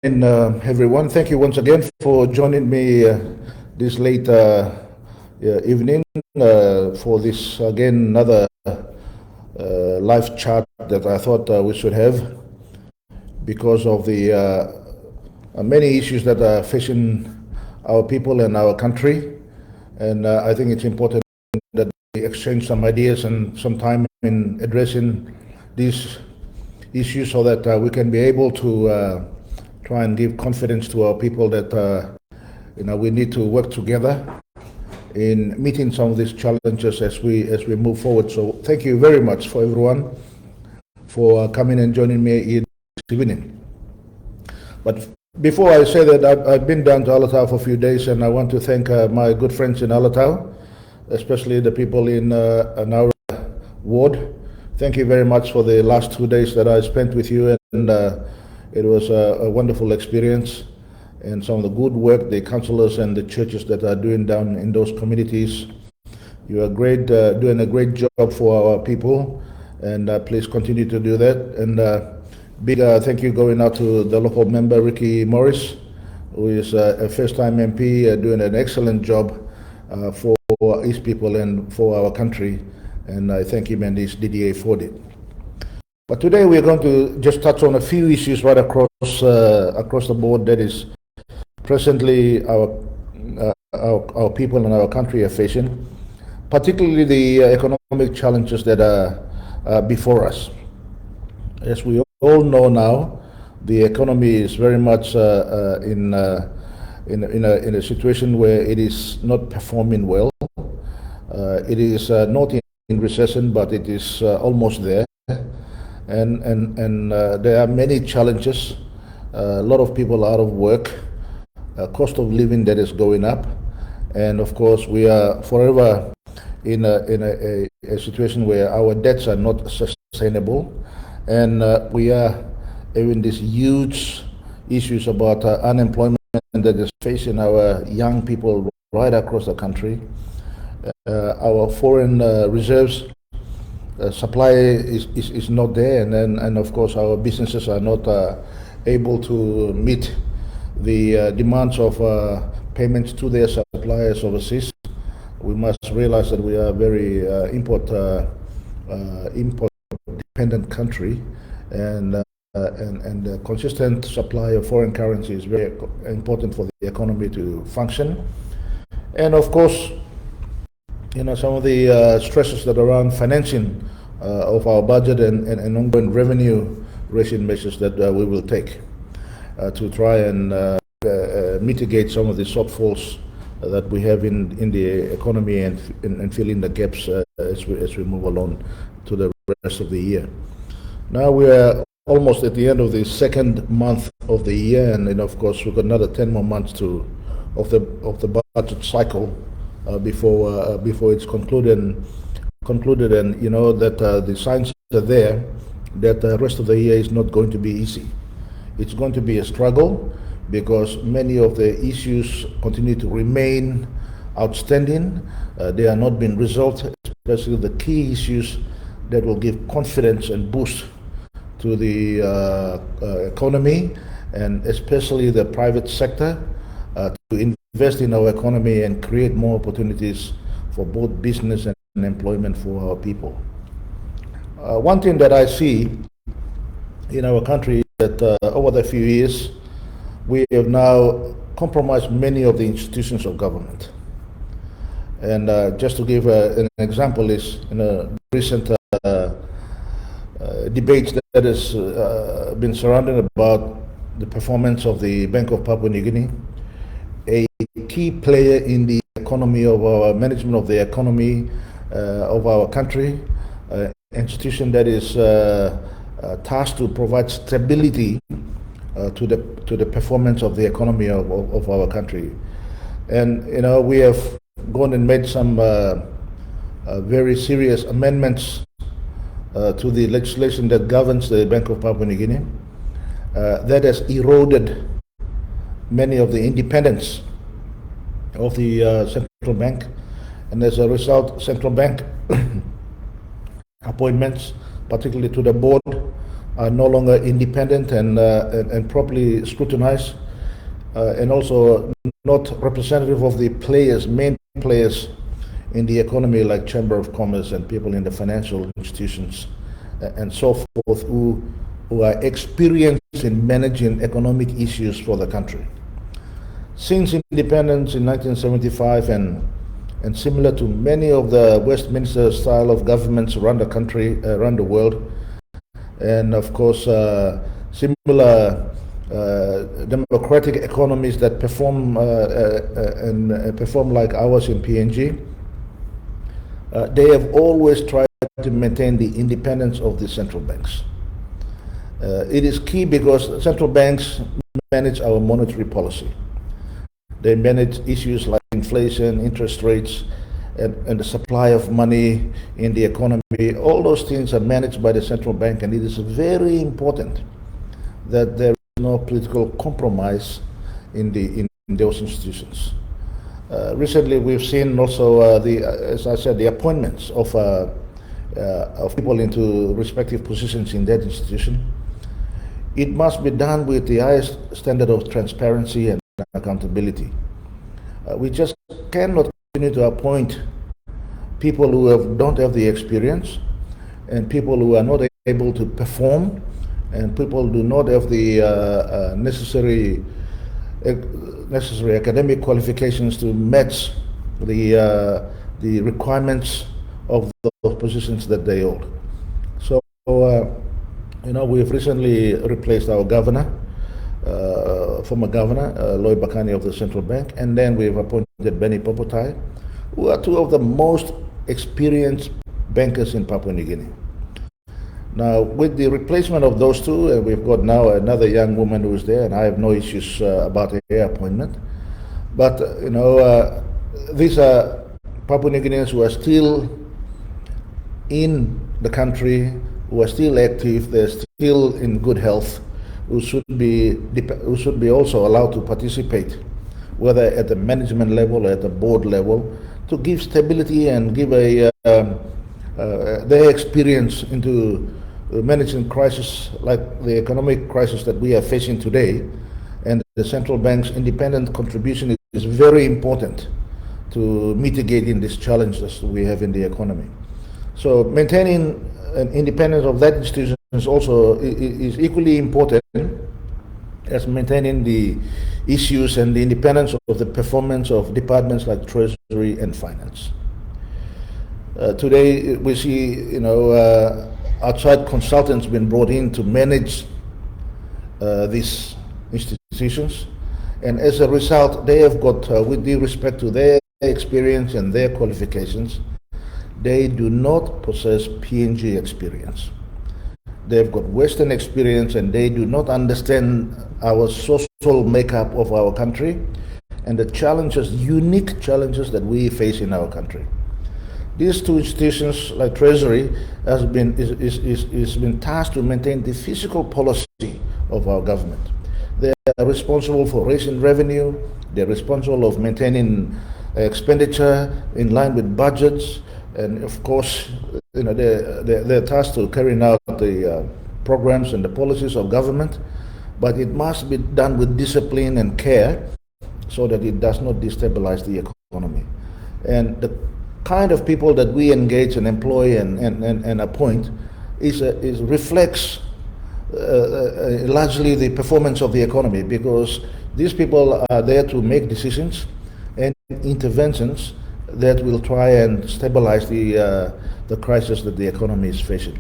Everyone. Thank you once again for joining me this late evening for this again another live chat that I thought we should have because of the many issues that are facing our people and our country, and I think it's important that we exchange some ideas and some time in addressing these issues so that we can be able to try and give confidence to our people that we need to work together in meeting some of these challenges as we move forward. So thank you very much for everyone for coming and joining me in this evening. But before I say that, I've been down to Alatau for a few days, and I want to thank my good friends in Alatau, especially the people in our ward. Thank you very much for the last 2 days that I spent with you, and it was a wonderful experience, and some of the good work the councillors and the churches that are doing down in those communities. You are great, doing a great job for our people, and please continue to do that. And big thank you going out to the local member, Ricky Morris, who is a first-time MP, doing an excellent job for his people and for our country. And I thank him and his DDA for it. But today we're going to just touch on a few issues right across the board that is presently our people and our country are facing, particularly the economic challenges that are before us. As we all know now, the economy is very much in a situation where it is not performing well. It is not in recession, but it is almost there. And there are many challenges. A lot of people out of work, cost of living that is going up, and of course we are forever in a situation where our debts are not sustainable, and we are having these huge issues about unemployment that is facing our young people right across the country. Our foreign reserves supply is not there, and of course our businesses are not able to meet the demands of payments to their suppliers overseas. We must realize that we are a very import dependent country, and the consistent supply of foreign currency is very important for the economy to function. And of course, some of the stresses that are around financing of our budget and ongoing revenue raising measures that we will take to try and mitigate some of the shortfalls that we have in the economy and fill in the gaps as we move along to the rest of the year. Now we are almost at the end of the second month of the year, and then of course we've got another 10 more months of the budget cycle before it's concluded, and that the signs are there that the rest of the year is not going to be easy. It's going to be a struggle because many of the issues continue to remain outstanding. They are not being resolved, especially the key issues that will give confidence and boost to the economy, and especially the private sector to invest in our economy and create more opportunities for both business and employment for our people. One thing that I see in our country is that over the few years we have now compromised many of the institutions of government. And just to give an example is in a recent debate that has been surrounded about the performance of the Bank of Papua New Guinea, a key player in the economy of our management of the economy of our country, institution that is tasked to provide stability to the performance of the economy of our country. And we have gone and made some very serious amendments to the legislation that governs the Bank of Papua New Guinea that has eroded many of the independence of the central bank, and as a result, central bank appointments, particularly to the board, are no longer independent and properly scrutinized, and also not representative of the players, main players in the economy, like Chamber of Commerce and people in the financial institutions and so forth, who are experienced in managing economic issues for the country. Since independence in 1975, and similar to many of the Westminster style of governments around the country, around the world, and of course similar democratic economies that perform perform like ours in PNG, they have always tried to maintain the independence of the central banks. It is key because central banks manage our monetary policy. They manage issues like inflation, interest rates, and the supply of money in the economy. All those things are managed by the central bank, and it is very important that there is no political compromise in those institutions. Recently, we've seen also, as I said, the appointments of people into respective positions in that institution. It must be done with the highest standard of transparency and accountability. We just cannot continue to appoint people who don't have the experience, and people who are not able to perform, and people who do not have the necessary academic qualifications to match the requirements of the positions that they hold. So, we've recently replaced our governor, former governor, Lloyd Bakani of the central bank, and then we've appointed Benny Popotai, who are two of the most experienced bankers in Papua New Guinea. Now, with the replacement of those two, we've got now another young woman who's there, and I have no issues about her appointment. But, these are Papua New Guineans who are still in the country, who are still active, they're still in good health, who should be also allowed to participate, whether at the management level or at the board level, to give stability and give their experience into managing crisis like the economic crisis that we are facing today. And the central bank's independent contribution is very important to mitigating these challenges we have in the economy. So maintaining an independence of that institution is also is equally important as maintaining the issues and the independence of the performance of departments like Treasury and Finance. Today we see, outside consultants being brought in to manage these institutions, and as a result, they have got, with due respect to their experience and their qualifications, they do not possess PNG experience. They've got Western experience, and they do not understand our social makeup of our country and the challenges, unique challenges that we face in our country. These two institutions, like Treasury, has been tasked to maintain the fiscal policy of our government. They are responsible for raising revenue. They're responsible of maintaining expenditure in line with budgets, and of course, they're tasked to carrying out the programs and the policies of government. But it must be done with discipline and care, so that it does not destabilize the economy. And the kind of people that we engage and employ and appoint reflects largely the performance of the economy, because these people are there to make decisions and interventions that will try and stabilize the crisis that the economy is facing.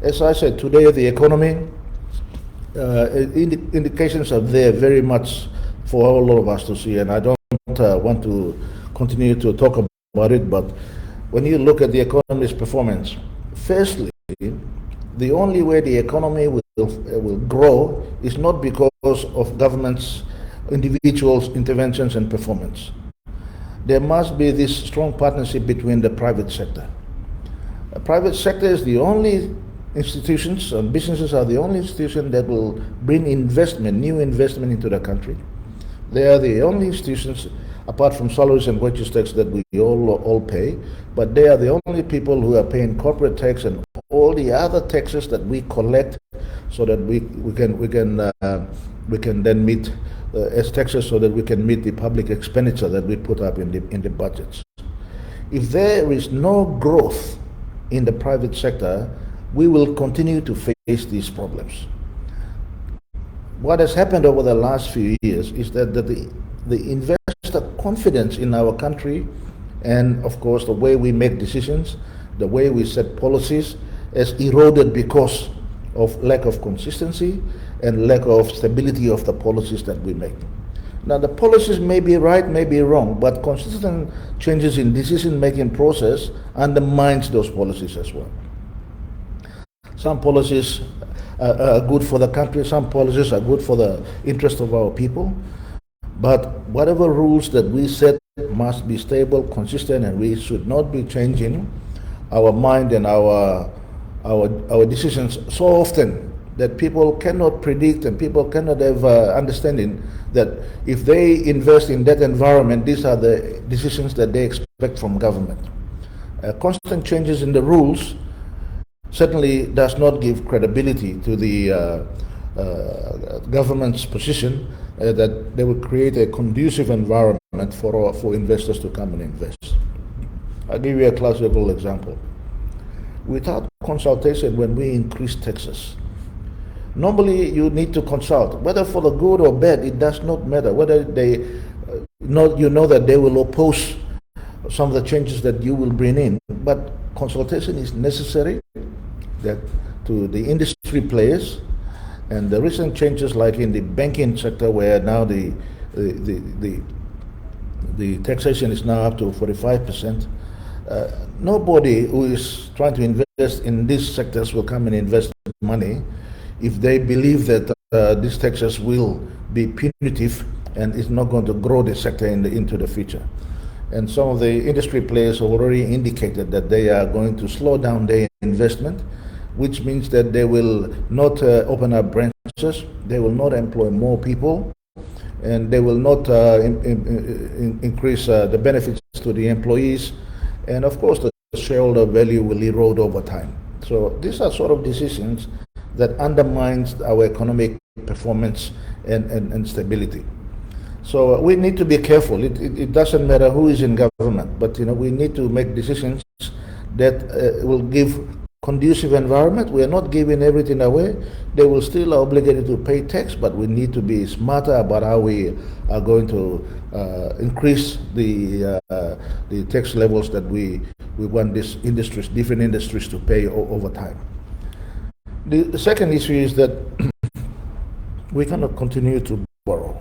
As I said, today the economy, indications are there very much for all of us to see, and I don't want to continue to talk about it, but when you look at the economy's performance, firstly, the only way the economy will grow is not because of governments, individuals' interventions and performance. There must be this strong partnership between the private sector. The private sector is the only institutions, and businesses are the only institution that will bring investment, new investment into the country. They are the only institutions, apart from salaries and wages tax that we all pay, but they are the only people who are paying corporate tax and all the other taxes that we collect, so that we can then meet as taxes, so that we can meet the public expenditure that we put up in the budgets. If there is no growth in the private sector, we will continue to face these problems. What has happened over the last few years is that the investor confidence in our country, and of course the way we make decisions, the way we set policies, has eroded because of lack of consistency and lack of stability of the policies that we make. Now, the policies may be right, may be wrong, but consistent changes in decision-making process undermines those policies as well. Some policies are good for the country, some policies are good for the interest of our people, but whatever rules that we set must be stable, consistent, and we should not be changing our mind and our decisions so often that people cannot predict and people cannot have understanding that if they invest in that environment, these are the decisions that they expect from government. Constant changes in the rules certainly does not give credibility to the government's position that they will create a conducive environment for investors to come and invest. I'll give you a classical example. Without consultation, when we increase taxes, normally you need to consult, whether for the good or bad, it does not matter. Whether they know that they will oppose some of the changes that you will bring in, but consultation is necessary that to the industry players. And the recent changes, like in the banking sector, where now the taxation is now up to 45%. Nobody who is trying to invest in these sectors will come and invest money if they believe that these taxes will be punitive and is not going to grow the sector into the future. And some of the industry players have already indicated that they are going to slow down their investment, which means that they will not open up branches, they will not employ more people, and they will not increase the benefits to the employees. And of course, the shareholder value will erode over time. So these are sort of decisions that undermines our economic performance and stability. So we need to be careful. It doesn't matter who is in government, but we need to make decisions that will give conducive environment. We are not giving everything away. They will still are obligated to pay tax, but we need to be smarter about how we are going to increase the tax levels that we want these industries, different industries, to pay over time. The second issue is that we cannot continue to borrow.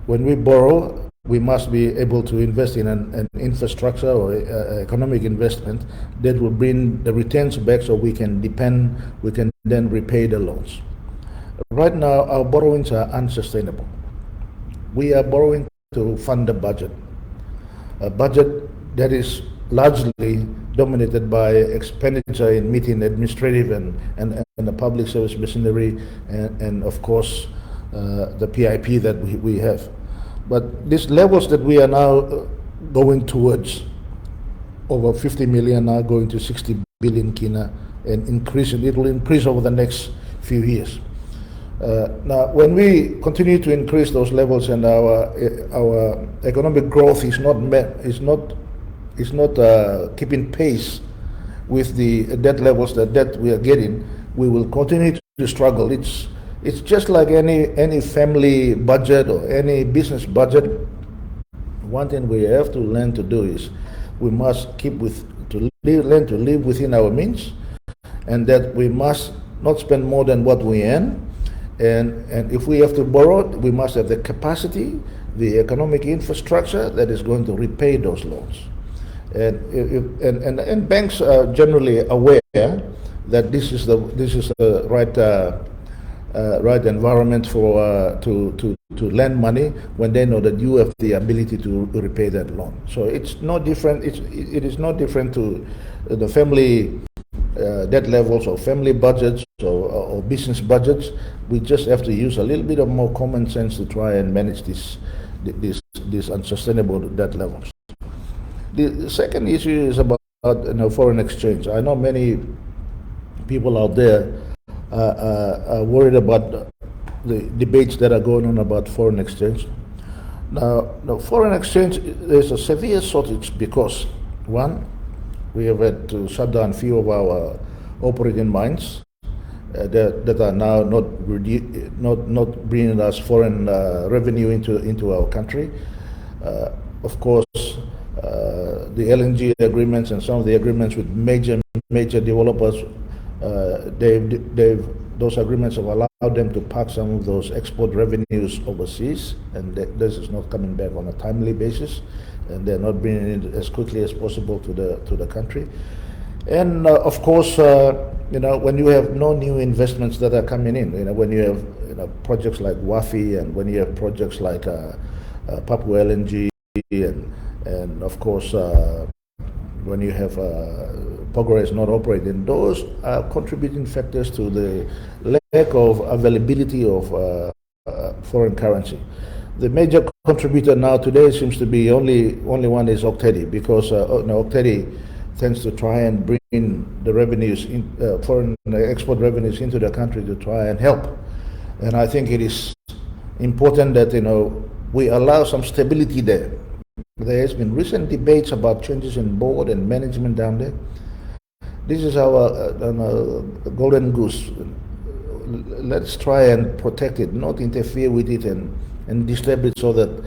When we borrow, we must be able to invest in an infrastructure or economic investment that will bring the returns back, so we can then repay the loans. Right now, our borrowings are unsustainable. We are borrowing to fund the budget, a budget that is largely dominated by expenditure in meeting administrative and the public service machinery, and of course the PIP that we have. But these levels that we are now going towards, over 50 million, now going to 60 billion kina, and it will increase over the next few years. Now, when we continue to increase those levels and our economic growth is not keeping pace with the debt levels that we are getting, we will continue to struggle. It's just like any family budget or any business budget. One thing we have to learn to do is we must learn to live within our means, and that we must not spend more than what we earn. And if we have to borrow, we must have the capacity, the economic infrastructure that is going to repay those loans. And banks are generally aware that this is the right environment for to lend money when they know that you have the ability to repay that loan. So it's no different. It is no different to the family debt levels or family budgets or business budgets. We just have to use a little bit of more common sense to try and manage these unsustainable debt levels. The second issue is about foreign exchange. I know many people out there are worried about the debates that are going on about foreign exchange. Now, foreign exchange, there's a severe shortage because, one, we have had to shut down a few of our operating mines that are now not bringing us foreign revenue into our country. Of course, the LNG agreements and some of the agreements with major developers, those agreements have allowed them to park some of those export revenues overseas, and this is not coming back on a timely basis, and they're not bringing it as quickly as possible to the country. And of course, when you have no new investments that are coming in, when you have projects like WAFI, and when you have projects like Papua LNG, and of course, when you have Progress not operating, those are contributing factors to the lack of availability of foreign currency. The major contributor now today seems to be only one is Octedi, because Octedi tends to try and bring in the revenues, foreign export revenues into the country to try and help. And I think it is important that we allow some stability there. There has been recent debates about changes in board and management down there. This is our golden goose. Let's try and protect it, not interfere with it and disturb it, so that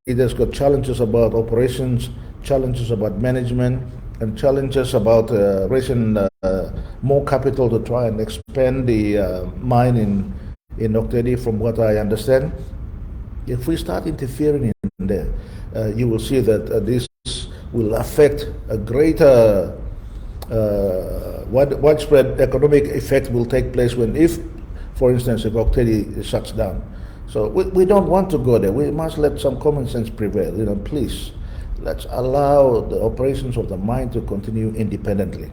it has got challenges about operations, challenges about management, and challenges about raising more capital to try and expand the mine in Octedi. From what I understand, if we start interfering in there, you will see that this will affect a greater widespread economic effect will take place if, for instance, if Octedi shuts down. So we don't want to go there. We must let some common sense prevail. Please, let's allow the operations of the mine to continue independently.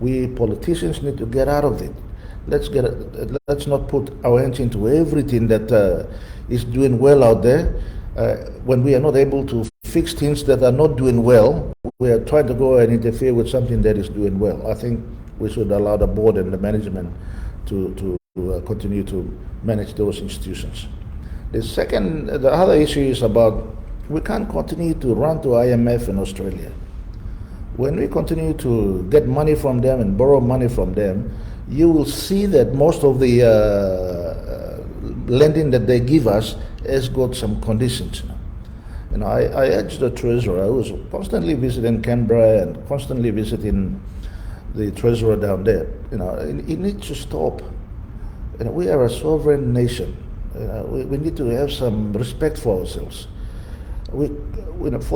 We politicians need to get out of it. Let's not put our hands into everything that is doing well out there. When we are not able to fix things that are not doing well, we are trying to go and interfere with something that is doing well. I think we should allow the board and the management to continue to manage those institutions. The other issue is about, we can't continue to run to IMF in Australia. When we continue to get money from them and borrow money from them, you will see that most of the lending that they give us has got some conditions. I urge the treasurer, who is constantly visiting Canberra and constantly visiting the treasurer down there, he needs to stop. We are a sovereign nation. We need to have some respect for ourselves. For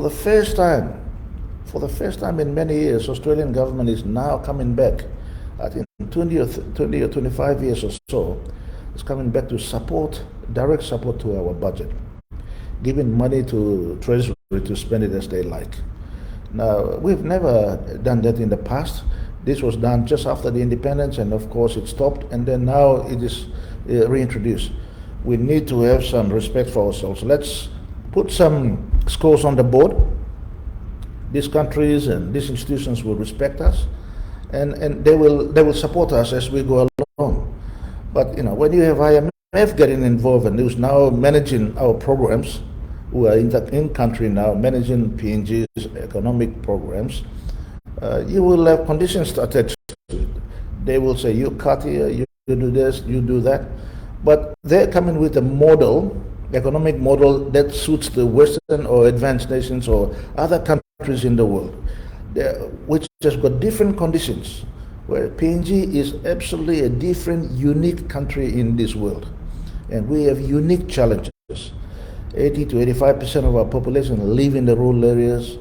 the first time in many years, Australian government is now coming back. I think 20 or 25 years or so, it's coming back to direct support to our budget, giving money to Treasury to spend it as they like. Now, we've never done that in the past. This was done just after the independence, and of course it stopped, and then now it is reintroduced. We need to have some respect for ourselves. Let's put some scores on the board. These countries and these institutions will respect us, and they will support us as we go along. But when you have IMF getting involved and who's now managing our programs, who are in country now managing PNG's economic programs, you will have conditions attached to it. They will say, you cut here, you do this, you do that. But they're coming with a economic model that suits the Western or advanced nations or other countries in the world, which has got different conditions, where PNG is absolutely a different, unique country in this world. And we have unique challenges. 80 to 85% of our population live in the rural areas.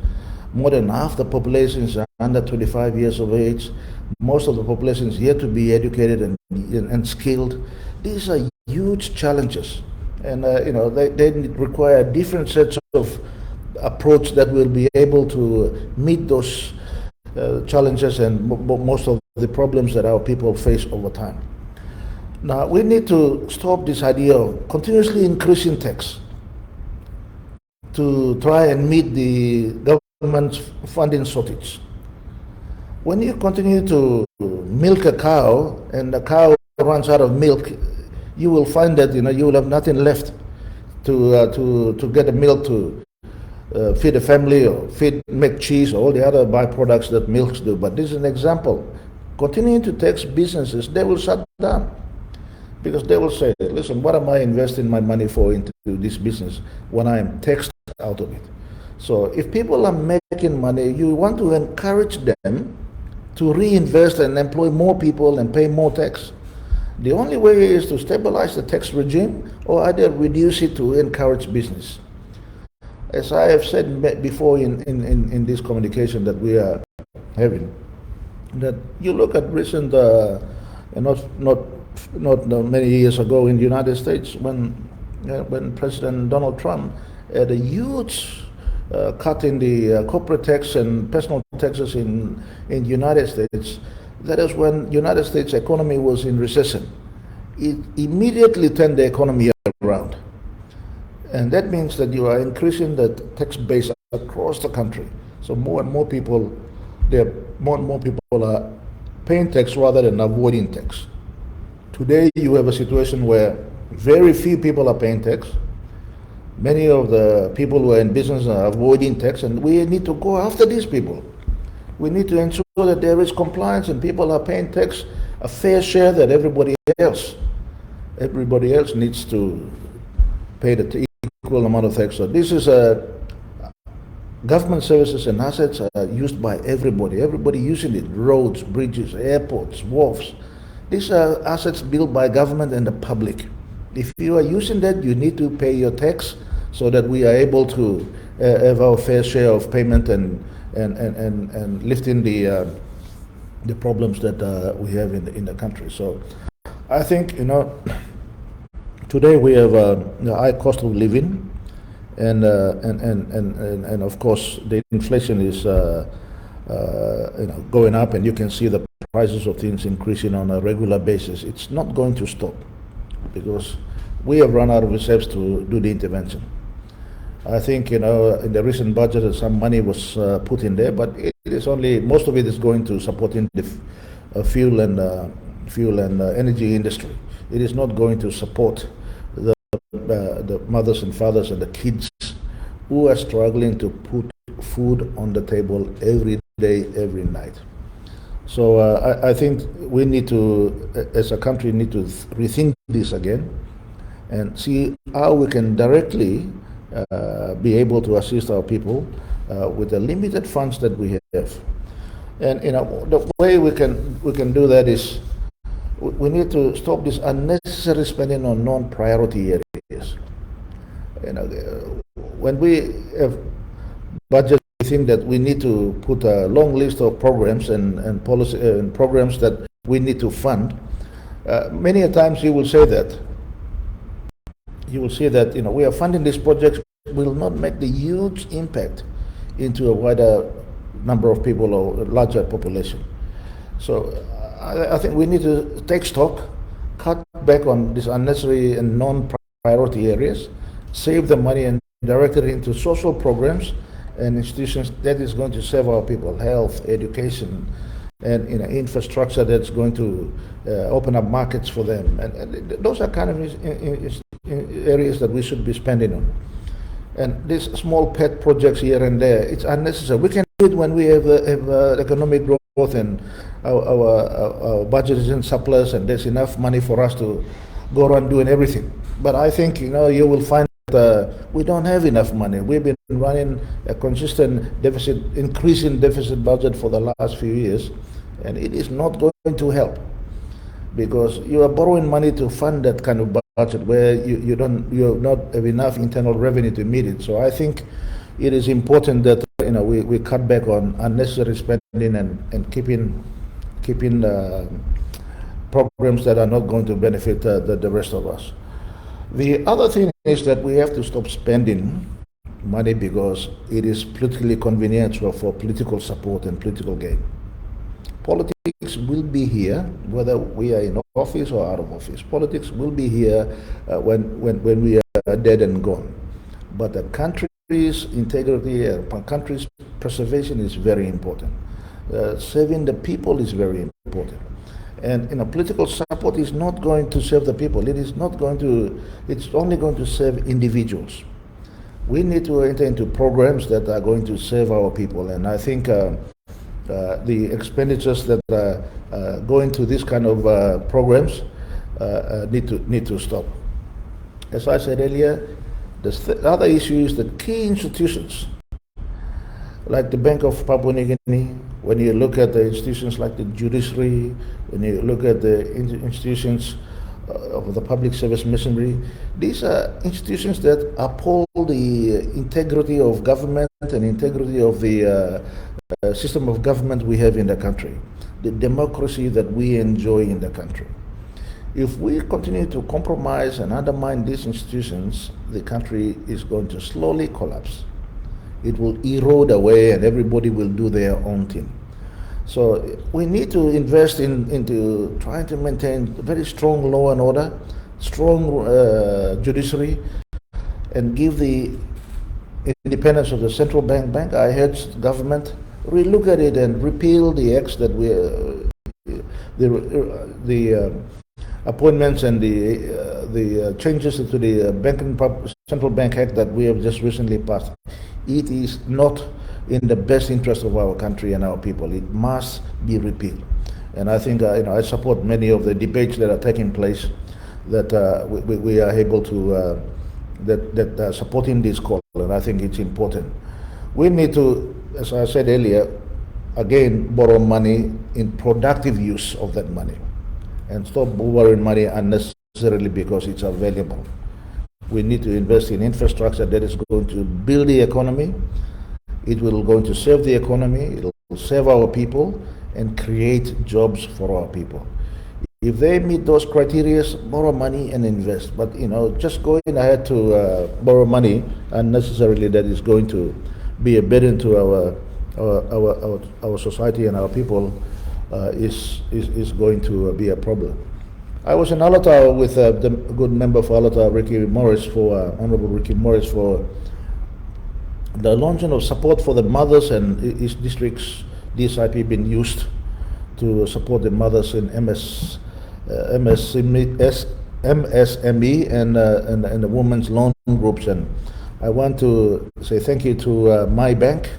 More than half the population is under 25 years of age. Most of the population is yet to be educated and skilled. These are huge challenges, and they require different sets of approach that will be able to meet those challenges and most of the problems that our people face over time. Now, we need to stop this idea of continuously increasing tax to try and meet the government's funding shortage. When you continue to milk a cow and the cow runs out of milk, you will find that you will have nothing left to get the milk to feed a family or make cheese or all the other byproducts that milks do. But this is an example. Continuing to tax businesses, they will shut down because they will say, listen, what am I investing my money for into this business when I am taxed out of it? So if people are making money, you want to encourage them to reinvest and employ more people and pay more tax. The only way is to stabilize the tax regime or either reduce it to encourage business. As I have said before in this communication that we are having, that you look at recent, not many years ago in the United States when President Donald Trump had a huge cut in the corporate tax and personal taxes in the United States. That is when United States economy was in recession. It immediately turned the economy around. And that means that you are increasing the tax base across the country. So more and more people are paying tax rather than avoiding tax. Today you have a situation where very few people are paying tax. Many of the people who are in business are avoiding tax, and we need to go after these people. We need to ensure that there is compliance and people are paying tax a fair share that everybody else needs to pay the equal amount of tax. So this is government services and assets are used by everybody. Everybody using it: roads, bridges, airports, wharves. These are assets built by government and the public. If you are using that, you need to pay your tax so that we are able to have our fair share of payment and lifting the problems that we have in the country. So I think today we have a high cost of living, and of course the inflation is going up, and you can see the prices of things increasing on a regular basis. It's not going to stop because we have run out of reserves to do the intervention. I think in the recent budget some money was put in there, but it is only, most of it is going to supporting the fuel and energy industry. It is not going to support the mothers and fathers and the kids who are struggling to put food on the table every day, every night. So I think we need to, as a country, need to rethink this again and see how we can directly be able to assist our people with the limited funds that we have. And the way we can do that is we need to stop this unnecessary spending on non-priority areas. When we have budget, we think that we need to put a long list of programs and policy and programs that we need to fund. Many a times you will say that we are funding these projects will not make the huge impact into a wider number of people or a larger population. So I think we need to take stock, cut back on these unnecessary and non-priority areas, save the money and direct it into social programs and institutions that is going to serve our people: health, education, and infrastructure that's going to open up markets for them. And those are kind of areas that we should be spending on. And these small pet projects here and there, it's unnecessary. We can do it when we have economic growth and our budget is in surplus and there's enough money for us to go around doing everything. But I think you will find that we don't have enough money. We've been running a consistent deficit, increasing deficit budget for the last few years, and it is not going to help because you are borrowing money to fund that kind of budget where you not have enough internal revenue to meet it. So I think it is important that we cut back on unnecessary spending and keeping programs that are not going to benefit the rest of us. The other thing is that we have to stop spending money because it is politically convenient for political support and political gain. Politics will be here whether we are in office or out of office. Politics will be here when we are dead and gone. But the country's integrity, country's preservation is very important. Saving the people is very important. And political support is not going to save the people. It is not going to. It's only going to save individuals. We need to enter into programs that are going to save our people. And I think the expenditures that go into this kind of programs need to stop. As I said earlier, the other issue is that key institutions like the Bank of Papua New Guinea, when you look at the institutions like the judiciary, when you look at the institutions of the public service missionary, these are institutions that uphold the integrity of government and integrity of the system of government we have in the country, the democracy that we enjoy in the country. If we continue to compromise and undermine these institutions, the country is going to slowly collapse. It will erode away and everybody will do their own thing. So we need to invest into trying to maintain very strong law and order, strong judiciary, and give the independence of the central bank. I urge government relook at it and repeal the acts that the appointments and the changes to the Central Bank Act that we have just recently passed. It is not in the best interest of our country and our people. It must be repealed. And I think I support many of the debates that are taking place that we are able to that supporting this call, and I think it's important. We need to, as I said earlier, again borrow money in productive use of that money, and stop borrowing money unnecessarily because it's available. We need to invest in infrastructure that is going to build the economy. It will going to save the economy. It will save our people and create jobs for our people. If they meet those criteria, borrow money and invest. But just going ahead to borrow money unnecessarily, that is going to be a burden to our society and our people, is going to be a problem. I was in Alata with the good member for Alata, Honorable Ricky Morris, for the launching of support for the mothers, and East District's DSIP being used to support the mothers in MSME and the women's loan groups. And I want to say thank you to my bank,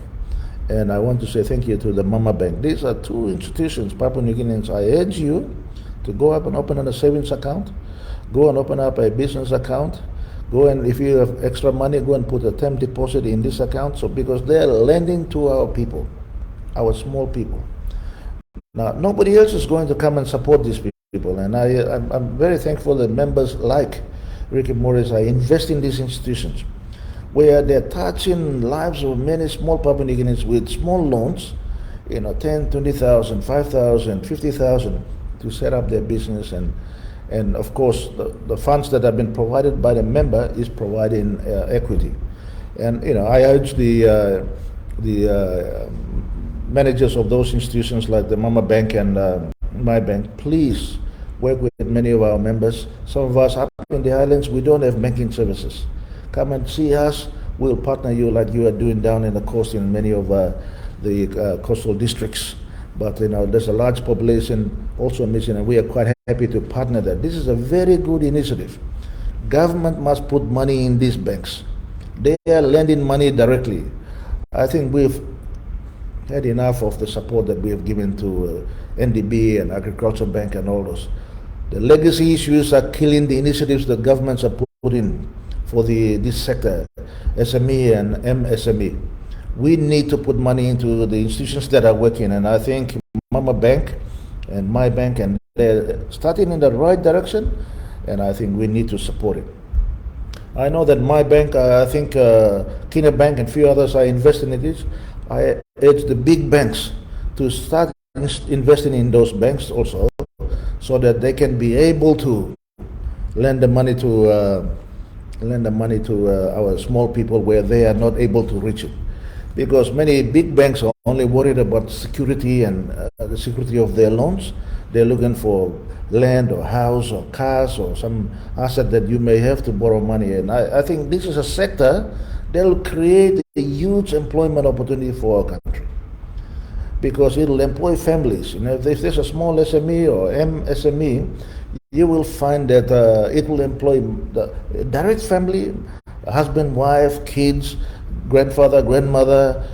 and I want to say thank you to the Mama Bank. These are two institutions, Papua New Guineans. I urge you to go up and open a savings account, go and open up a business account, go and, if you have extra money, go and put a term deposit in this account, so because they are lending to our people, our small people. Now, nobody else is going to come and support these people, and I'm very thankful that members like Ricky Morris are investing in these institutions, where they're touching lives of many small Papua New Guineans with small loans, 10, 20,000, 5,000, 50,000 to set up their business, and of course the funds that have been provided by the member is providing equity. And I urge the managers of those institutions like the Mama Bank and my bank, please work with many of our members. Some of us up in the islands, we don't have banking services. Come and see us. We'll partner you like you are doing down in the coast in many of the coastal districts. But there's a large population also missing, and we are quite happy to partner that. This is a very good initiative. Government must put money in these banks. They are lending money directly. I think we've had enough of the support that we have given to NDB and Agriculture Bank and all those. The legacy issues are killing the initiatives that governments are putting for this sector, SME and MSME. We need to put money into the institutions that are working, and I think Mama Bank and my bank, and they're starting in the right direction, and I think we need to support it. I know that my bank, I think Kenya Bank and a few others are investing in this. I urge the big banks to start investing in those banks also, so that they can be able to lend the money to our small people where they are not able to reach it. Because many big banks are only worried about security and the security of their loans. They're looking for land or house or cars or some asset that you may have to borrow money. And I think this is a sector that will create a huge employment opportunity for our country. because it'll employ families. If there's a small SME or MSME, you will find that it will employ the direct family, husband, wife, kids, grandfather, grandmother,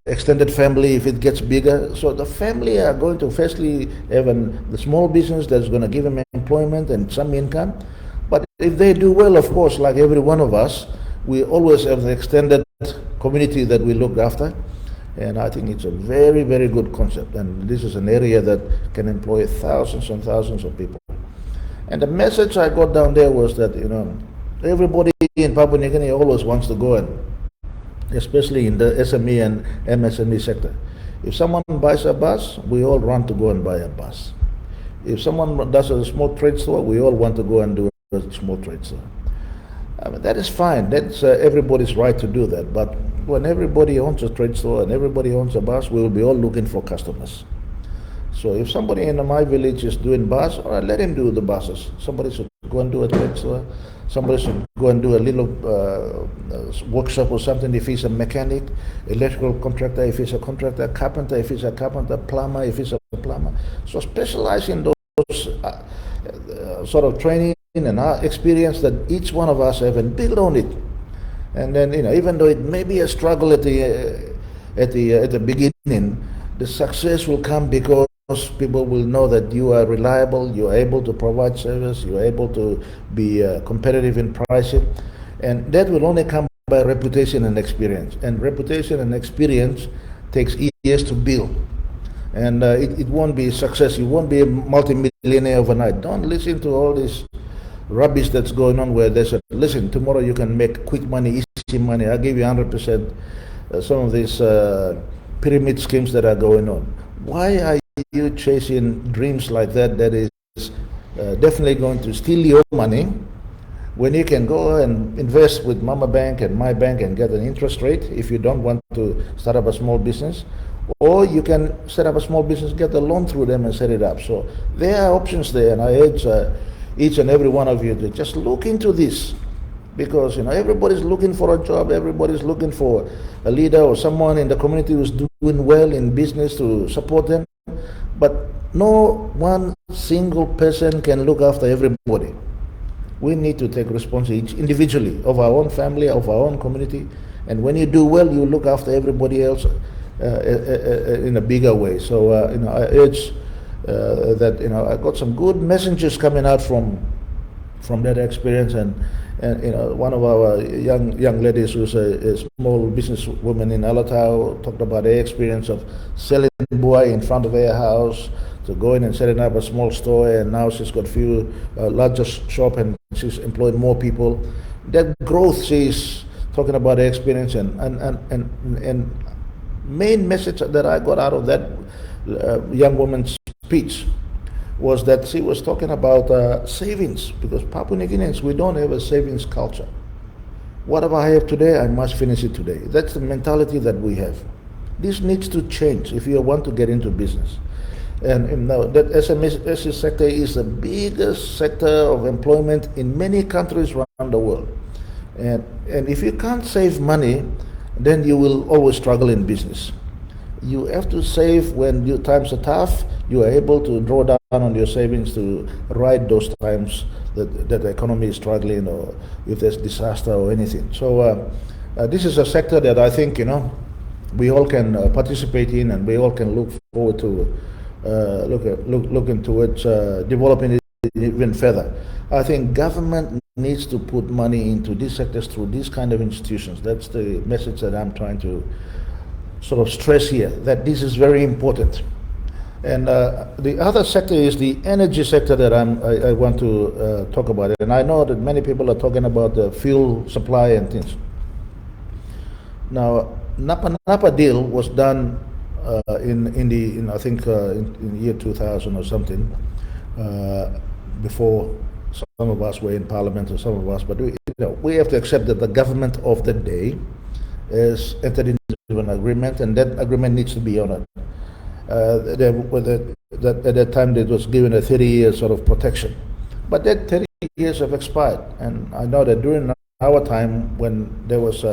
extended family if it gets bigger. So the family are going to firstly have the small business that's going to give them employment and some income. But if they do well, of course, like every one of us, we always have the extended community that we look after. And I think it's a very, very good concept. And this is an area that can employ thousands and thousands of people. And the message I got down there was that, everybody in Papua New Guinea always wants to go, and especially in the SME and MSME sector. If someone buys a bus, we all run to go and buy a bus. If someone does a small trade store, we all want to go and do a small trade store. I mean, that is fine. That's everybody's right to do that. But when everybody owns a trade store and everybody owns a bus, we will be all looking for customers. So if somebody in my village is doing bus, all right, let him do the buses. Somebody should go and do a trade store. Somebody should go and do a little workshop or something if he's a mechanic, electrical contractor if he's a contractor, carpenter if he's a carpenter, plumber if he's a plumber. So specialize in those sort of training and experience that each one of us have and build on it. And then, even though it may be a struggle at the beginning, the success will come because people will know that you are reliable, you are able to provide service, you are able to be competitive in pricing, and that will only come by reputation and experience. And reputation and experience takes years to build. And it won't be success. You won't be a multi-millionaire overnight. Don't listen to all this rubbish that's going on where they say, listen, tomorrow you can make quick money, easy money. I'll give you 100%. Some of these pyramid schemes that are going on. Why are you chasing dreams like that is definitely going to steal your money when you can go and invest with Mama Bank and My Bank and get an interest rate if you don't want to start up a small business? Or you can set up a small business, get a loan through them and set it up. So there are options there, and I urge each and every one of you to just look into this, because everybody's looking for a job, everybody's looking for a leader or someone in the community who's doing well in business to support them. But no one single person can look after everybody. We need to take responsibility individually of our own family, of our own community, and when you do well, you look after everybody else in a bigger way. So I urge that I got some good messages coming out from that experience, and one of our young ladies who's a small business woman in Alatau talked about her experience of selling buai in front of her house, to going and setting up a small store, and now she's got a few larger shop and she's employed more people. That growth, she's talking about her experience, and main message that I got out of that young woman's speech was that she was talking about savings, because Papua New Guineans, we don't have a savings culture. Whatever I have today, I must finish it today. That's the mentality that we have. This needs to change if you want to get into business. And that SME sector is the biggest sector of employment in many countries around the world. And if you can't save money, then you will always struggle in business. You have to save when times are tough. You are able to draw down on your savings to ride those times that the economy is struggling, or if there's disaster or anything. So this is a sector that I think we all can participate in, and we all can look forward to looking towards developing it even further. I think government needs to put money into these sectors through these kind of institutions. That's the message that I'm trying to sort of stress here, that this is very important. And the other sector is the energy sector that I want to talk about. And I know that many people are talking about the fuel supply and things. Now, Napa deal was done in I think in year 2000 or something, before some of us were in parliament, or some of us, but we have to accept that the government of the day has entered into an agreement, and that agreement needs to be honored. At that time it was given a 30-year sort of protection, but that 30 years have expired. And I know that during our time, when there was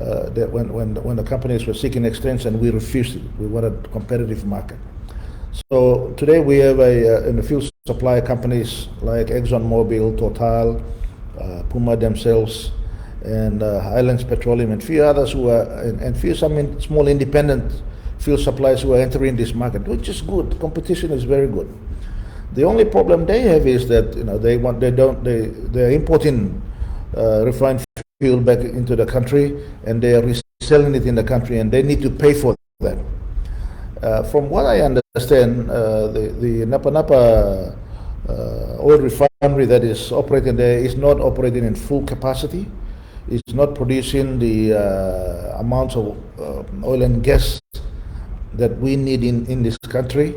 that when the companies were seeking extension, we refused it. We wanted a competitive market. So today we have in a few supply companies like ExxonMobil, Total, Puma themselves, and Highlands Petroleum, and few others who are, and few some small independent fuel suppliers who are entering this market, which is good. Competition is very good. The only problem they have is that they're importing refined fuel back into the country, and they are reselling it in the country, and they need to pay for that. From what I understand, the Napa Napa oil refinery that is operating there is not operating in full capacity. It's not producing the amounts of oil and gas that we need in this country.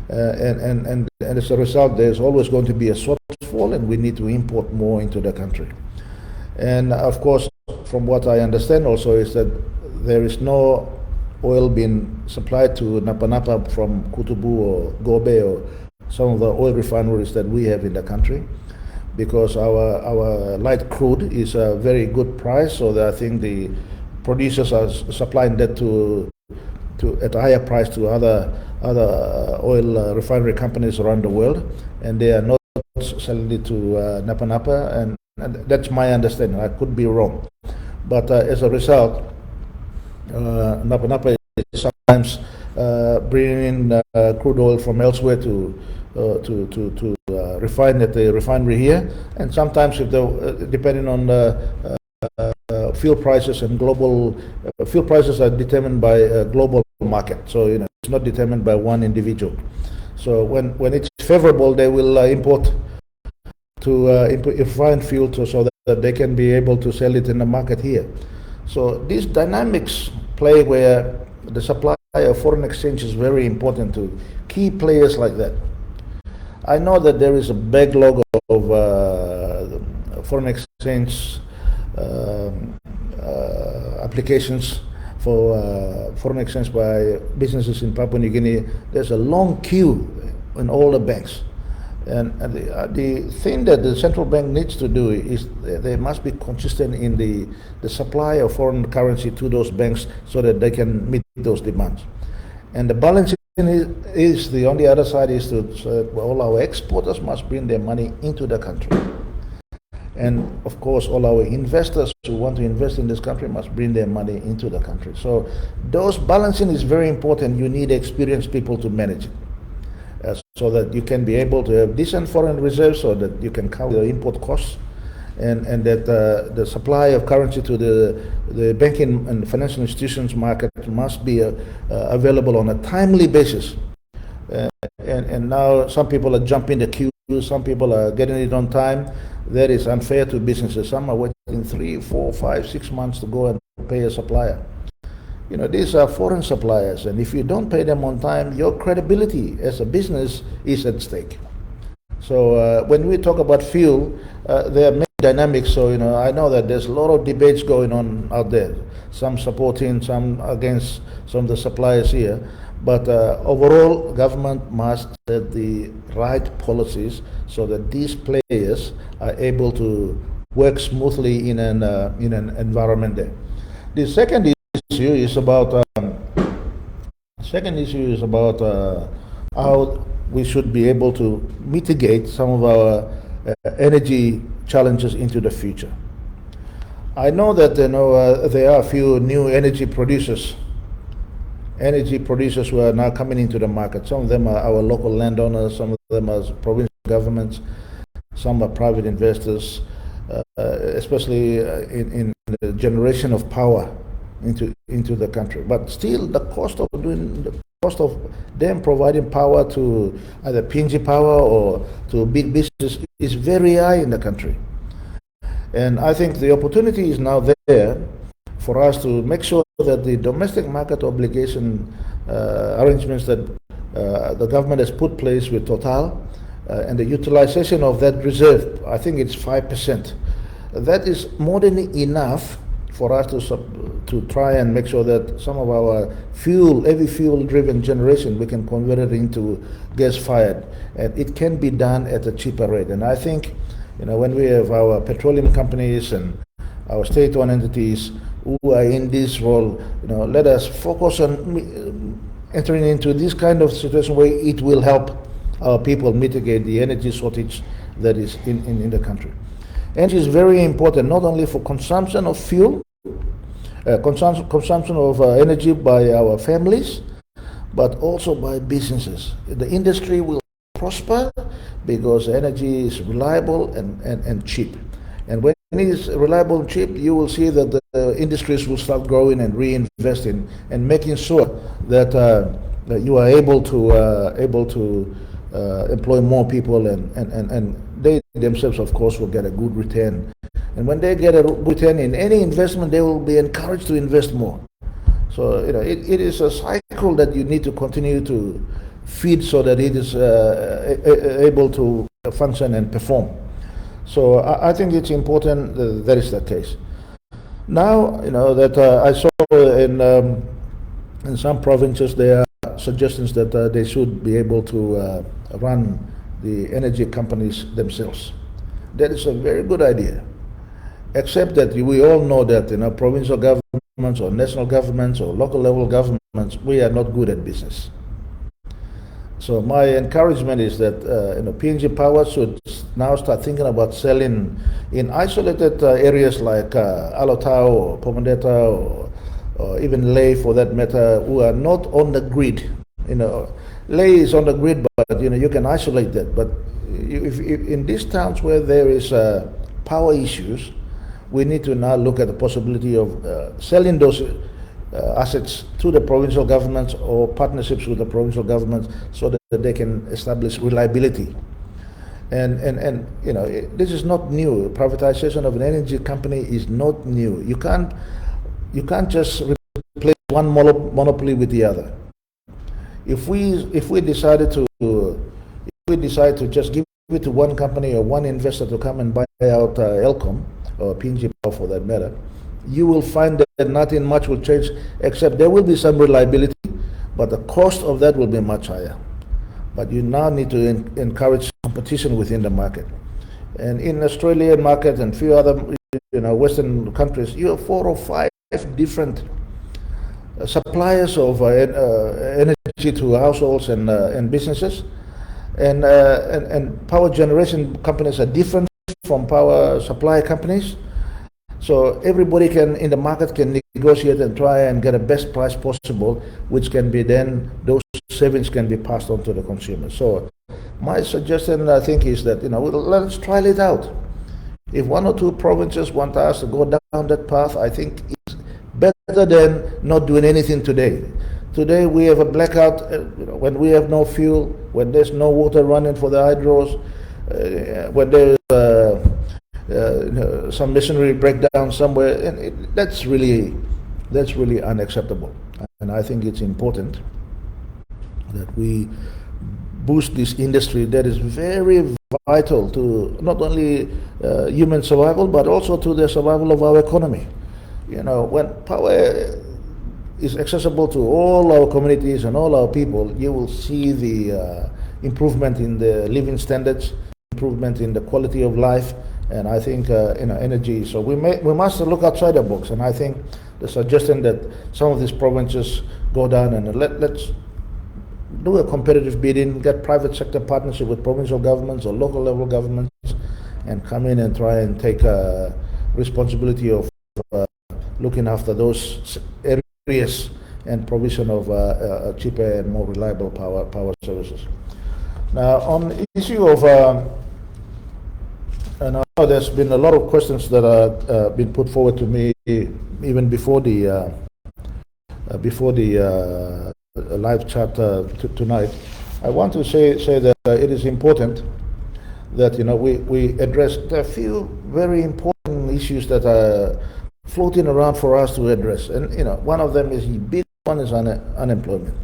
And as a result, there's always going to be a shortfall, and we need to import more into the country. And of course, from what I understand also is that there is no oil being supplied to Napa Napa from Kutubu or Gobe or some of the oil refineries that we have in the country, because our light crude is a very good price. So that I think the producers are supplying that to at a higher price to other oil refinery companies around the world, and they are not selling it to Napa Napa, and that's my understanding. I could be wrong, but as a result, Napa Napa is sometimes bringing in crude oil from elsewhere to refine at the refinery here, and sometimes, if depending on the fuel prices, and global fuel prices are determined by a global market, so it's not determined by one individual. So when it's favorable, they will import refined fuel so that they can be able to sell it in the market here. So these dynamics play where the supply of foreign exchange is very important to key players like that. I know that there is a backlog of foreign exchange applications for foreign exchange by businesses in Papua New Guinea. There's a long queue in all the banks. And the thing that the central bank needs to do is they must be consistent in the supply of foreign currency to those banks so that they can meet those demands. And the balancing is the on the other side is that all our exporters must bring their money into the country. And of course, all our investors who want to invest in this country must bring their money into the country. So those balancing is very important. You need experienced people to manage it. So that you can be able to have decent foreign reserves, so that you can cover the import costs, and that the supply of currency to the banking and financial institutions market must be available on a timely basis. And now some people are jumping the queue, some people are getting it on time. That is unfair to businesses. Some are waiting 3, 4, 5, 6 months to go and pay a supplier. These are foreign suppliers, and if you don't pay them on time, your credibility as a business is at stake. So when we talk about fuel, there are many dynamics. So I know that there's a lot of debates going on out there. Some supporting, some against some of the suppliers here. But overall, government must set the right policies so that these players are able to work smoothly in an environment there. The second issue is about how we should be able to mitigate some of our energy challenges into the future. I know that there are a few new energy producers who are now coming into the market. Some of them are our local landowners, some of them are provincial governments, some are private investors, especially in the generation of power into the country. But still, the cost of them providing power to either PNG Power or to big business is very high in the country. And I think the opportunity is now there for us to make sure that the domestic market obligation arrangements that the government has put place with Total and the utilization of that reserve, I think it's 5%. That is more than enough for us to try and make sure that some of our heavy fuel-driven generation, we can convert it into gas-fired, and it can be done at a cheaper rate. And I think, when we have our petroleum companies and our state-owned entities who are in this role, let us focus on entering into this kind of situation where it will help our people mitigate the energy shortage that is in the country. Energy is very important, not only for consumption of fuel, consumption of energy by our families, but also by businesses. The industry will prosper because energy is reliable and cheap. And when it is reliable and cheap, you will see that the industries will start growing and reinvesting and making sure that you are able to employ more people, and they themselves, of course, will get a good return. And when they get a good return in any investment, they will be encouraged to invest more. So it is a cycle that you need to continue to feed so that it is able to function and perform. So I think it's important that is the case. Now, that I saw in some provinces there are suggestions that they should be able to run the energy companies themselves. That is a very good idea, except that we all know that provincial governments or national governments or local level governments, we are not good at business. So my encouragement is that PNG Power should now start thinking about selling in isolated areas like Alotau or Pomondeta or even Ley, for that matter, who are not on the grid. Ley is on the grid, but you can isolate that. But if in these towns where there is power issues, we need to now look at the possibility of selling those assets to the provincial governments or partnerships with the provincial governments so that they can establish reliability. And this is not new. Privatization of an energy company is not new. You can't just replace one monopoly with the other. If we decide to just give it to one company or one investor to come and buy out Elcom or PNG Power for that matter, you will find that nothing much will change, except there will be some reliability, but the cost of that will be much higher. But you now need to encourage competition within the market. And in Australian market and few other Western countries, you have 4 or 5 different suppliers of energy to households and businesses, and power generation companies are different from power supply companies. So everybody in the market can negotiate and try and get a best price possible, which can be then, those savings can be passed on to the consumer. So my suggestion, I think, is that let's try it out. If 1 or 2 provinces want us to go down that path, I think it's better than not doing anything today. Today we have a blackout when we have no fuel, when there's no water running for the hydros, when there's some machinery breakdown somewhere, and that's really unacceptable. And I think it's important that we boost this industry that is very vital to not only human survival, but also to the survival of our economy. When power is accessible to all our communities and all our people, you will see the improvement in the living standards, improvement in the quality of life. And I think energy. So we must look outside the box. And I think the suggestion that some of these provinces go down and let's do a competitive bidding, get private sector partnership with provincial governments or local level governments, and come in and try and take responsibility of looking after those areas and provision of cheaper and more reliable power services. Now, on the issue of and I know there's been a lot of questions that are been put forward to me even before the live chat tonight. I want to say that it is important that we address a few very important issues that are floating around for us to address, and one of them is the big one is unemployment.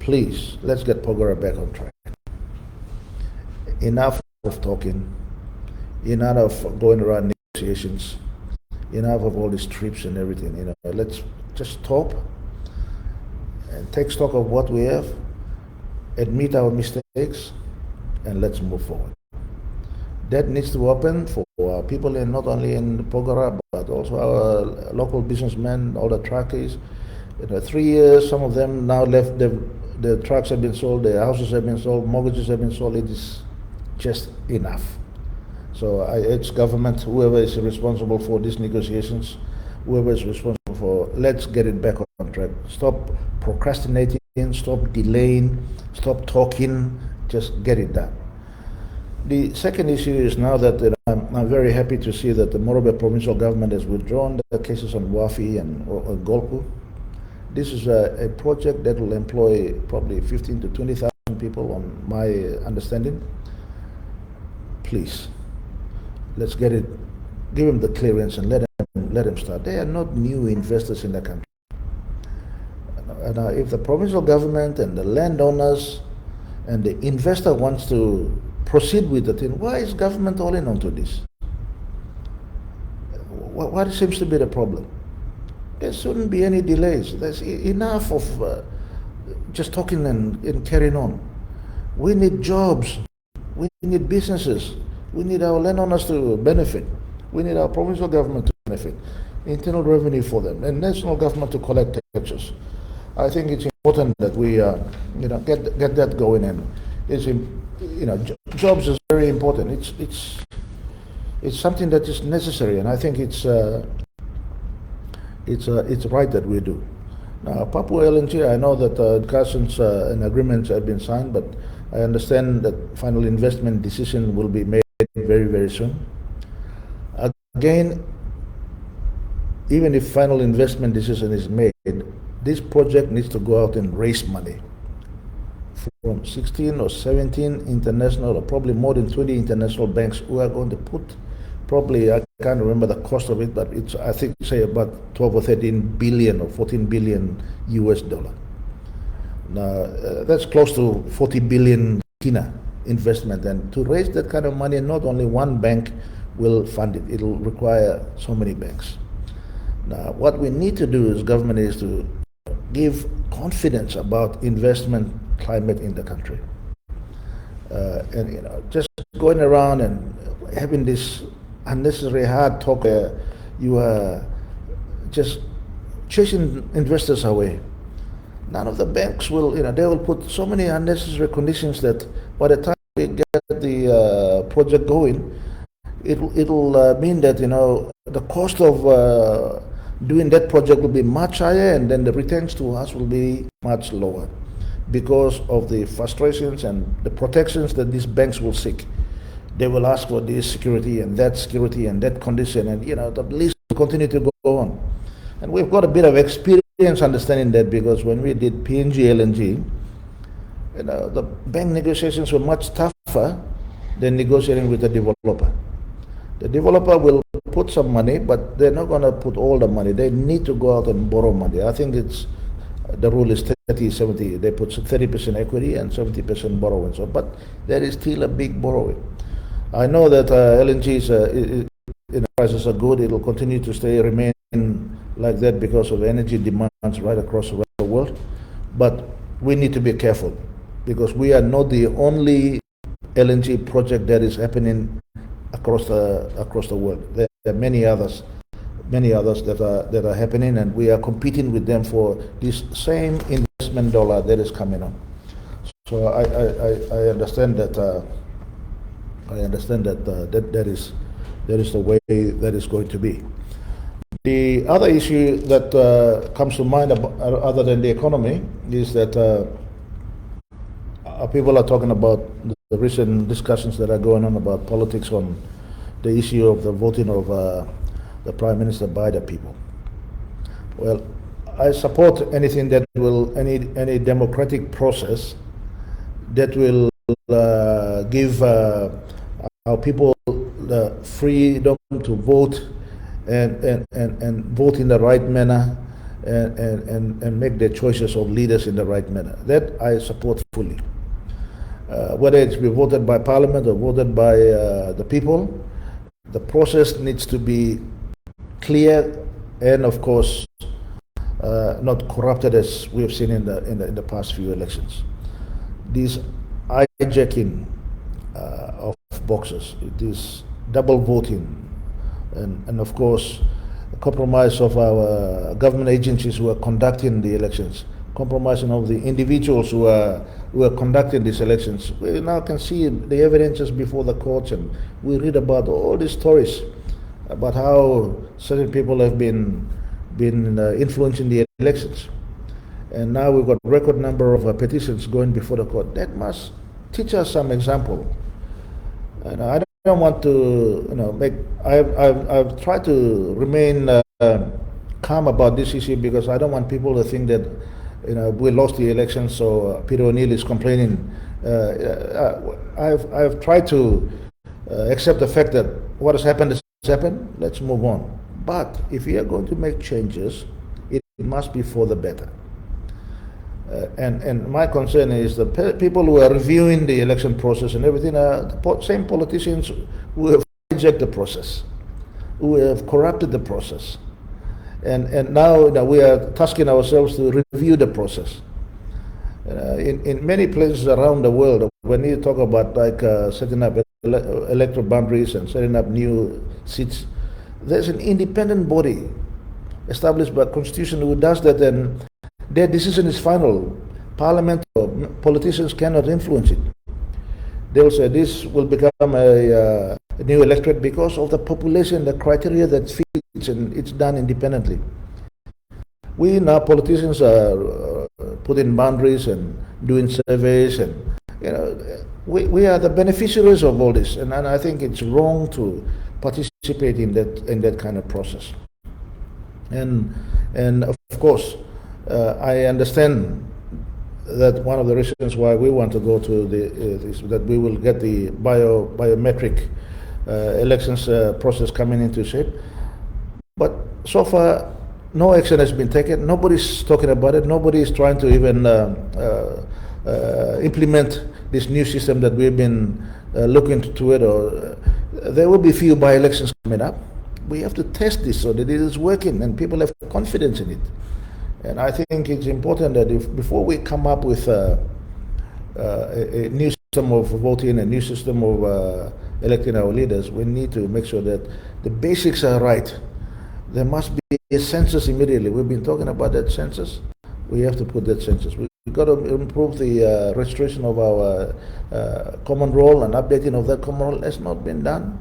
Please, let's get Pogora back on track. Enough of talking, enough of going around negotiations, enough of all these trips and everything. Let's just stop and take stock of what we have, admit our mistakes, and let's move forward. That needs to happen for people in not only in Pogara but also our local businessmen, all the truckies. 3 years, some of them now left. The trucks have been sold, the houses have been sold, mortgages have been sold. It is just enough. So I urge government, whoever is responsible for these negotiations, whoever is responsible for, let's get it back on track. Stop procrastinating, stop delaying, stop talking, just get it done. The second issue is now that I'm very happy to see that the Morobe provincial government has withdrawn the cases on Wafi and Golpu. This is a project that will employ probably 15 to 20,000 people on my understanding. Please, let's get it, give them the clearance and let them start. They are not new investors in the country. And if the provincial government and the landowners and the investor wants to proceed with the thing, why is government all in onto this? What seems to be the problem? There shouldn't be any delays. There's enough of just talking and carrying on. We need jobs. We need businesses. We need our landowners to benefit. We need our provincial government to benefit. Internal revenue for them, and national government to collect taxes. I think it's important that we, get that going. And it's, jobs is very important. It's something that is necessary, and I think it's right that we do. Now, Papua LNG, I know that discussions and agreements have been signed, but I understand that final investment decision will be made very, very soon. Again, even if final investment decision is made, this project needs to go out and raise money from 16 or 17 international, or probably more than 20 international banks who are going to put, probably, I can't remember the cost of it, but it's, I think, say about 12 or 13 billion or 14 billion US dollar. Now, that's close to 40 billion kina investment. And to raise that kind of money, not only one bank will fund it. It'll require so many banks. Now, what we need to do as government is to give confidence about investment climate in the country. And just going around and having this unnecessary hard talk where you are just chasing investors away. None of the banks will, they will put so many unnecessary conditions that by the time we get the project going, it'll mean that, the cost of doing that project will be much higher, and then the returns to us will be much lower because of the frustrations and the protections that these banks will seek. They will ask for this security and that condition, and the list will continue to go on. And we've got a bit of experience understanding that, because when we did PNG LNG, the bank negotiations were much tougher than negotiating with the developer. The developer will put some money, but they're not going to put all the money. They need to go out and borrow money. I think the rule is 30-70. They put 30% equity and 70% borrowing. So, but there is still a big borrowing. I know that LNG prices are good. It will continue to remain like that because of energy demands right across the world. But we need to be careful, because we are not the only LNG project that is happening across the world. There are many others that are happening, and we are competing with them for this same investment dollar that is coming on. So I understand that. That is the way that is going to be. The other issue that comes to mind other than the economy is that people are talking about the recent discussions that are going on about politics on the issue of the voting of the Prime Minister by the people. Well, I support anything that will, any democratic process that will give our people the freedom to vote and vote in the right manner and make their choices of leaders in the right manner. That I support fully. Whether it's be voted by Parliament or voted by the people, the process needs to be clear and, of course, not corrupted as we have seen in the past few elections. This hijacking of boxes, it is double voting, and of course, compromise of our government agencies who are conducting the elections, compromising of the individuals who are conducting these elections. We now can see the evidences before the courts, and we read about all these stories about how certain people have been influencing the elections. And now we've got a record number of petitions going before the court. That must teach us some example. And I don't want to, I've tried to remain calm about this issue because I don't want people to think that, we lost the election, so Peter O'Neill is complaining. I've tried to accept the fact that what has happened. Let's move on. But if we are going to make changes, it must be for the better. And my concern is the people who are reviewing the election process and everything are the same politicians who have hijacked the process, who have corrupted the process. And now we are tasking ourselves to review the process. In many places around the world, when you talk about setting up electoral boundaries and setting up new seats, there's an independent body established by Constitution who does that, and their decision is final. Parliament or politicians cannot influence it. They'll say this will become a new electorate because of the population, the criteria that fits, and it's done independently. We now, politicians, are putting boundaries and doing surveys, and we are the beneficiaries of all this, and I think it's wrong to participate in that kind of process. And of course, I understand that one of the reasons why we want to go to is that we will get the biometric elections process coming into shape. But so far, no action has been taken. Nobody's talking about it. Nobody is trying to even implement this new system that we've been looking to it. Or there will be few by-elections coming up. We have to test this so that it is working and people have confidence in it. And I think it's important that before we come up with a new system of voting, a new system of electing our leaders, we need to make sure that the basics are right. There must be a census immediately. We've been talking about that census. We have to put that census. We've got to improve the registration of our common roll and updating of that common roll. That's not been done.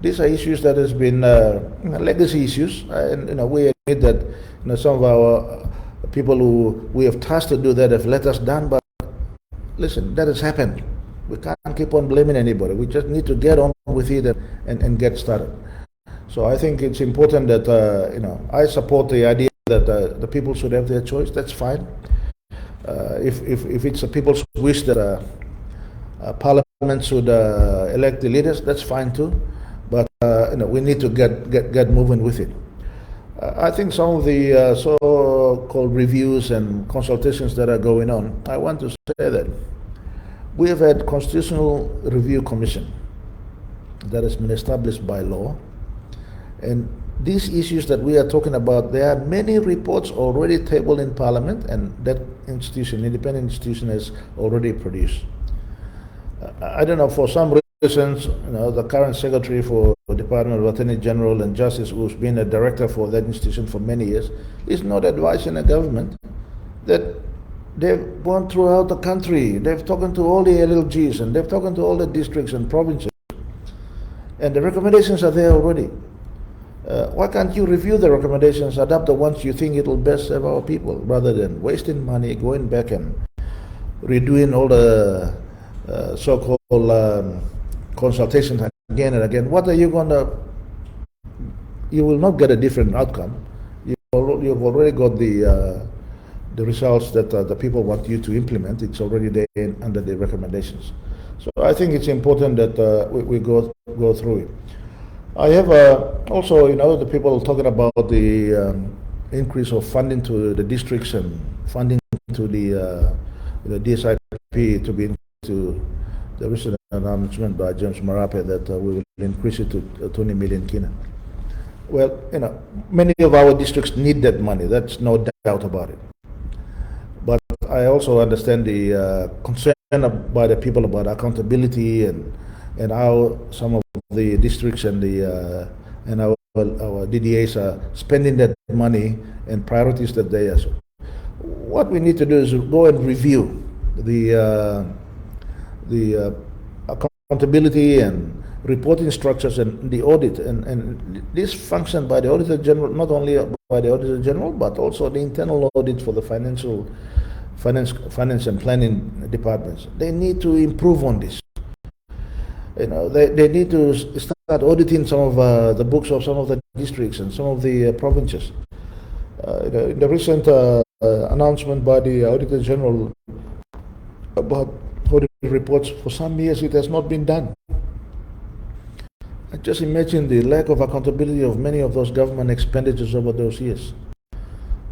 These are issues that has been legacy issues, and we admit that some of our people who we have tasked to do that have let us down. But listen, that has happened. We can't keep on blaming anybody. We just need to get on with it and get started. So I think it's important that I support the idea that the people should have their choice. That's fine. If it's the people's wish that Parliament should elect the leaders, that's fine too. But we need to get moving with it. I think some of the so-called reviews and consultations that are going on, I want to say that we have had Constitutional Review Commission that has been established by law, and these issues that we are talking about, there are many reports already tabled in Parliament, and that institution, independent institution, has already produced. I don't know, for some reasons, the current Secretary for the Department of Attorney General and Justice, who's been a director for that institution for many years, is not advising the government. That they've gone throughout the country, they've talked to all the LLGs, and they've talked to all the districts and provinces, and the recommendations are there already. Why can't you review the recommendations, adapt the ones you think it will best serve our people, rather than wasting money, going back and redoing all the so-called consultations again and again? What are you going to... You will not get a different outcome. You've already got the results that the people want you to implement. It's already there under the recommendations. So I think it's important that we go through it. I have also, the people talking about the increase of funding to the districts and funding to the DSIP to be to the recent announcement by James Marape that we will increase it to 20 million kina. Well, many of our districts need that money. That's no doubt about it. But I also understand the concern by the people about accountability and how some of the districts and our DDAs are spending that money and priorities that they are. So what we need to do is go and review the accountability and reporting structures and the audit, and this function by the Auditor General, not only by the Auditor General but also the internal audit for the finance and planning departments. They need to improve on this. They need to start auditing some of the books of some of the districts and some of the provinces. In the recent announcement by the Auditor General about audit reports, for some years it has not been done. I just imagine the lack of accountability of many of those government expenditures over those years.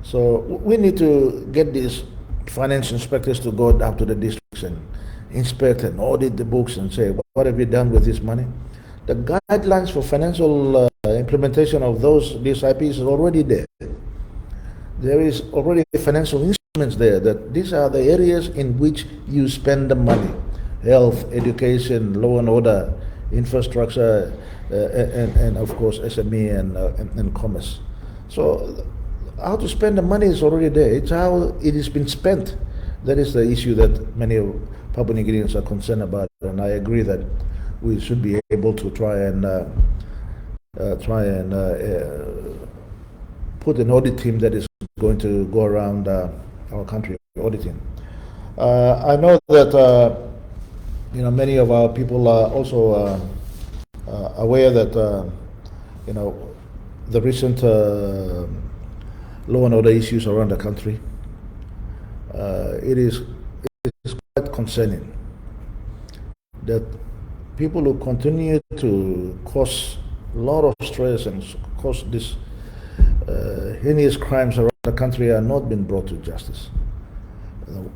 So we need to get these finance inspectors to go down to the districts and inspect and audit the books and say, what have you done with this money? The guidelines for financial implementation of these IPs is already there. There is already financial instruments there that these are the areas in which you spend the money: health, education, law and order, infrastructure, and of course SME and commerce. So how to spend the money is already there. It's how it has been spent that is the issue that many of Papua New Guineans are concerned about, and I agree that we should be able to try and put an audit team that is going to go around our country auditing. I know that many of our people are also aware that the recent law and order issues around the country. It is quite concerning that people who continue to cause a lot of stress and cause these heinous crimes around the country are not being brought to justice.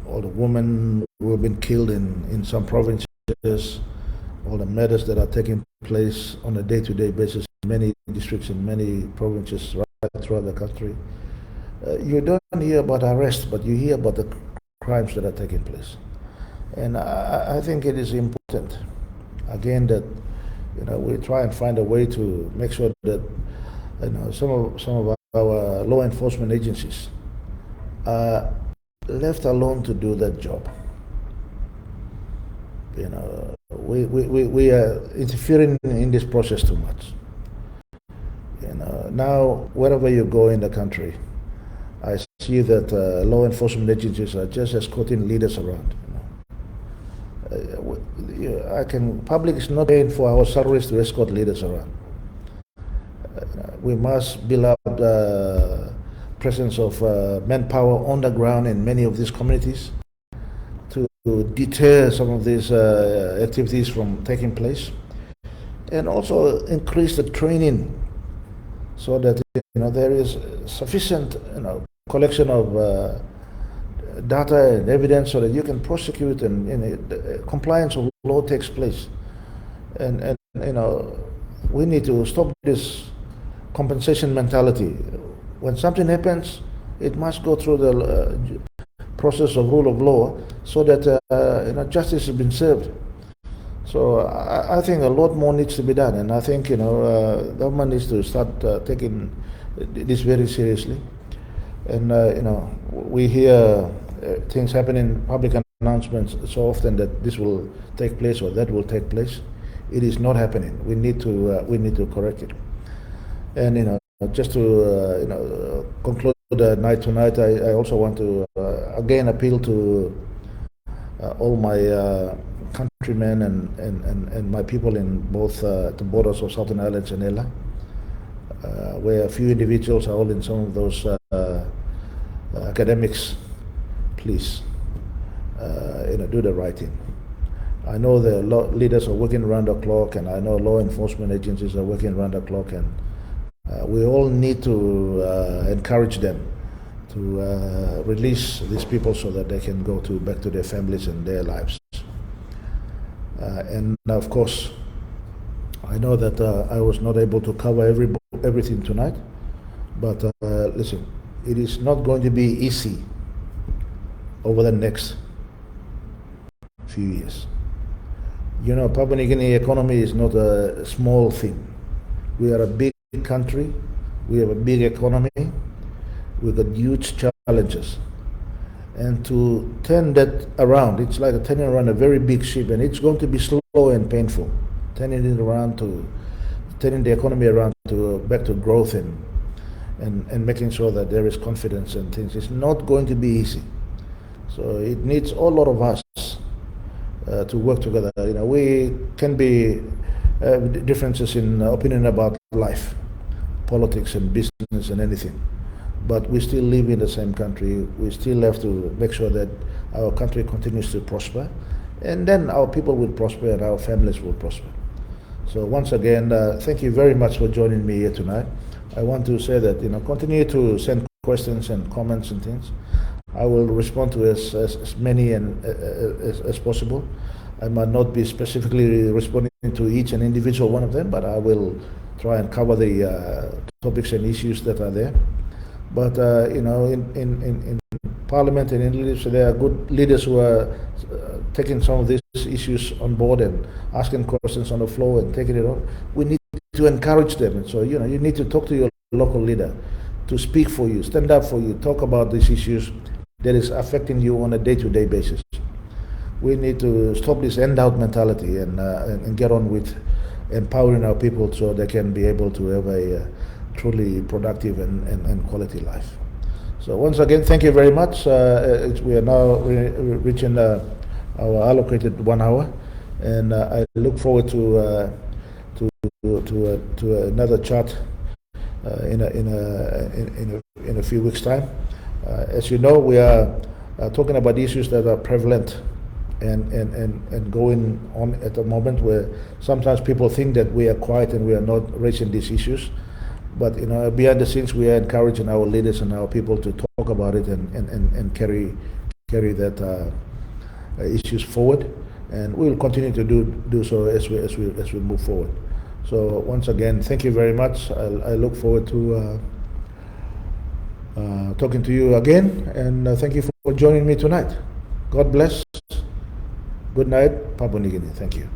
All the women who have been killed in some provinces, all the murders that are taking place on a day-to-day basis in many districts and many provinces right throughout the country. You don't hear about arrests, but you hear about the crimes that are taking place. And I think it is important, again, that we try and find a way to make sure that some of our law enforcement agencies are left alone to do that job. We are interfering in this process too much. Now wherever you go in the country, I see that law enforcement agencies are just escorting leaders around. Public is not paying for our salaries to escort leaders around. We must build up the presence of manpower on the ground in many of these communities to deter some of these activities from taking place, and also increase the training so that there is sufficient collection of data and evidence so that you can prosecute and compliance of law takes place. And we need to stop this compensation mentality. When something happens, it must go through the process of rule of law so that justice has been served. So I think a lot more needs to be done, and I think government needs to start taking this very seriously. And we hear things happen in public announcements so often that this will take place or that will take place. It is not happening. We need to correct it. And just to conclude the night tonight, I also want to again appeal to all my countrymen and my people in both the borders of Southern Islands and Ella, where a few individuals are holding some of those academics. Please, do the right thing. I know the leaders are working around the clock, and I know law enforcement agencies are working around the clock, and we all need to encourage them to release these people so that they can go back to their families and their lives. And of course, I know that I was not able to cover everything tonight, but listen, it is not going to be easy over the next few years. You know, Papua New Guinea economy is not a small thing. We are a big country. We have a big economy. We've got huge challenges. And to turn that around, it's like turning around a very big ship, and it's going to be slow and painful. Turning the economy around to back to growth and making sure that there is confidence and things. It's not going to be easy. So it needs a lot of us to work together. You know, we can be differences in opinion about life, politics and business and anything, but we still live in the same country. We still have to make sure that our country continues to prosper, and then our people will prosper and our families will prosper. So once again, thank you very much for joining me here tonight. I want to say that, you know, continue to send questions and comments and things. I will respond to as many and as possible. I might not be specifically responding to each and individual one of them, but I will try and cover the topics and issues that are there. But you know, in Parliament and in leadership, there are good leaders who are taking some of these issues on board and asking questions on the floor and taking it on. We need to encourage them. And so, you know, you need to talk to your local leader to speak for you, stand up for you, talk about these issues that is affecting you on a day-to-day basis. We need to stop this end-out mentality and get on with empowering our people so they can be able to have a truly productive and quality life. So once again, thank you very much. We are now reaching our allocated 1 hour, and I look forward to another chat in a few weeks' time. As you know, we are talking about issues that are prevalent and going on at the moment, where sometimes people think that we are quiet and we are not raising these issues. But, you know, behind the scenes, we are encouraging our leaders and our people to talk about it and carry that issues forward, and we will continue to do so as we move forward. So once again, thank you very much. I look forward to talking to you again, and thank you for joining me tonight. God bless. Good night, Papua New Guinea. Thank you.